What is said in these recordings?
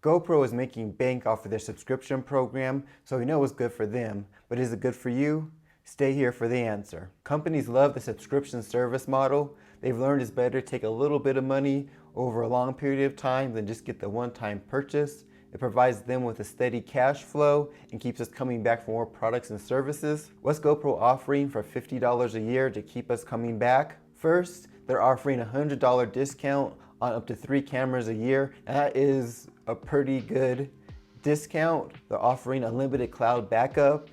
GoPro is making bank off of their subscription program, so we know it's good for them. But is it good for you? Stay here for the answer. Companies love the subscription service model. They've learned it's better to take a little bit of money over a long period of time than just get the one-time purchase. It provides them with a steady cash flow and keeps us coming back for more products and services. What's GoPro offering for $50 a year to keep us coming back? First, they're offering a $100 discount on up to 3 cameras a year, and that is a pretty good discount. They're offering unlimited cloud backup.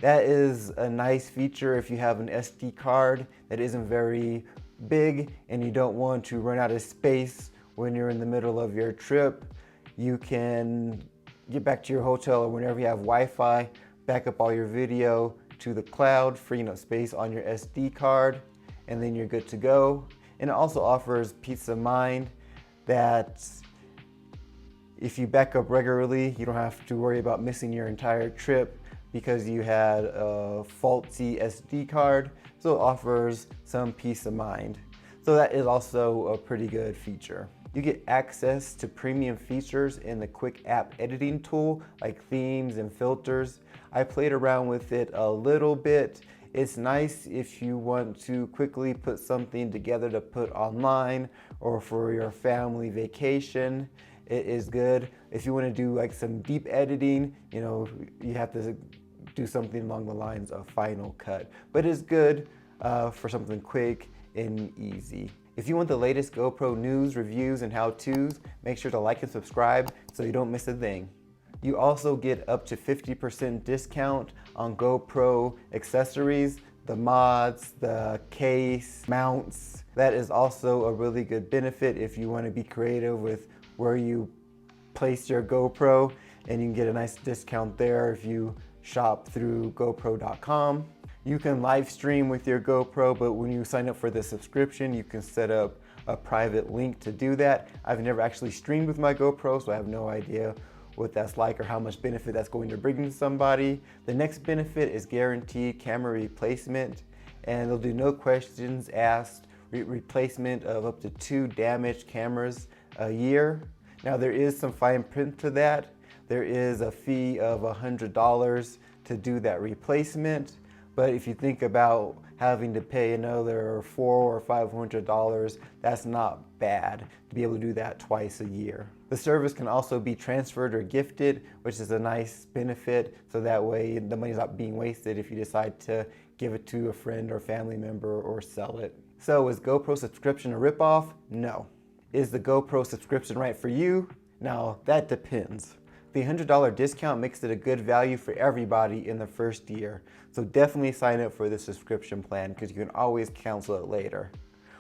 That is a nice feature if you have an SD card that isn't very big and you don't want to run out of space when you're in the middle of your trip. You can get back to your hotel or whenever you have Wi-Fi, back up all your video to the cloud, freeing up space on your SD card, and then you're good to go. And it also offers peace of mind that if you back up regularly, you don't have to worry about missing your entire trip because you had a faulty SD card. So it offers some peace of mind. So that is also a pretty good feature. You get access to premium features in the quick app editing tool like themes and filters. I played around with it a little bit. It's nice if you want to quickly put something together to put online or for your family vacation. It is good. If you want to do like some deep editing, you have to do something along the lines of Final Cut. But it's good for something quick and easy. If you want the latest GoPro news, reviews, and how-tos, make sure to like and subscribe so you don't miss a thing. You also get up to 50% discount on GoPro accessories, the mods, the case, mounts. That is also a really good benefit if you want to be creative with where you place your GoPro, and you can get a nice discount there if you shop through GoPro.com. You can live stream with your GoPro, but when you sign up for the subscription, you can set up a private link to do that. I've never actually streamed with my GoPro, so I have no idea what that's like or how much benefit that's going to bring to somebody. The next benefit is guaranteed camera replacement, and they'll do no questions asked replacement of up to 2 damaged cameras a year. Now there is some fine print to that. There is a fee of $100 to do that replacement. But if you think about having to pay another $400 or $500, that's not bad to be able to do that twice a year. The service can also be transferred or gifted, which is a nice benefit. So that way the money's not being wasted if you decide to give it to a friend or family member or sell it. So is GoPro subscription a ripoff? No. Is the GoPro subscription right for you? Now that depends. The $100 discount makes it a good value for everybody in the first year. So definitely sign up for the subscription plan because you can always cancel it later.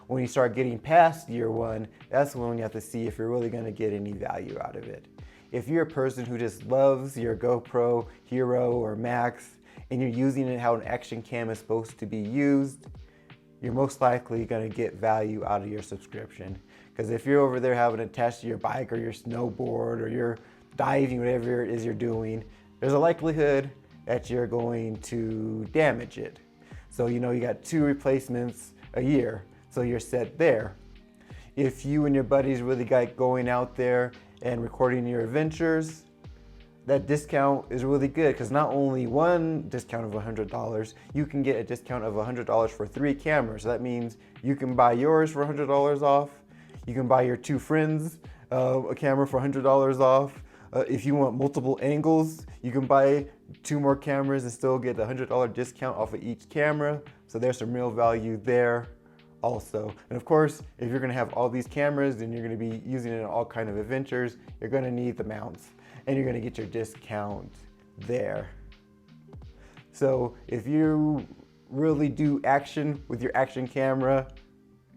When you start getting past year 1, that's when you have to see if you're really going to get any value out of it. If you're a person who just loves your GoPro Hero or Max and you're using it how an action cam is supposed to be used, you're most likely going to get value out of your subscription. Because if you're over there having it attached to your bike or your snowboard or your diving, whatever it is you're doing, there's a likelihood that you're going to damage it. So you got 2 replacements a year, so you're set there. If you and your buddies really got going out there and recording your adventures, that discount is really good because not only one discount of $100, you can get a discount of $100 for 3 cameras. So that means you can buy yours for $100 off. You can buy your 2 friends a camera for $100 off. If you want multiple angles, you can buy 2 more cameras and still get a $100 discount off of each camera. So there's some real value there also. And of course, if you're gonna have all these cameras and you're gonna be using it in all kinds of adventures, you're gonna need the mounts and you're gonna get your discount there. So if you really do action with your action camera,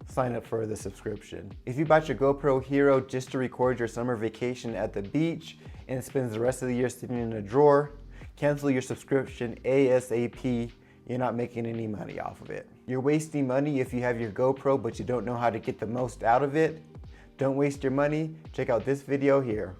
sign up for the subscription. If you bought your GoPro Hero just to record your summer vacation at the beach and it spends the rest of the year sitting in a drawer, cancel your subscription ASAP. You're not making any money off of it. You're wasting money if you have your GoPro but you don't know how to get the most out of it. Don't waste your money. Check out this video here.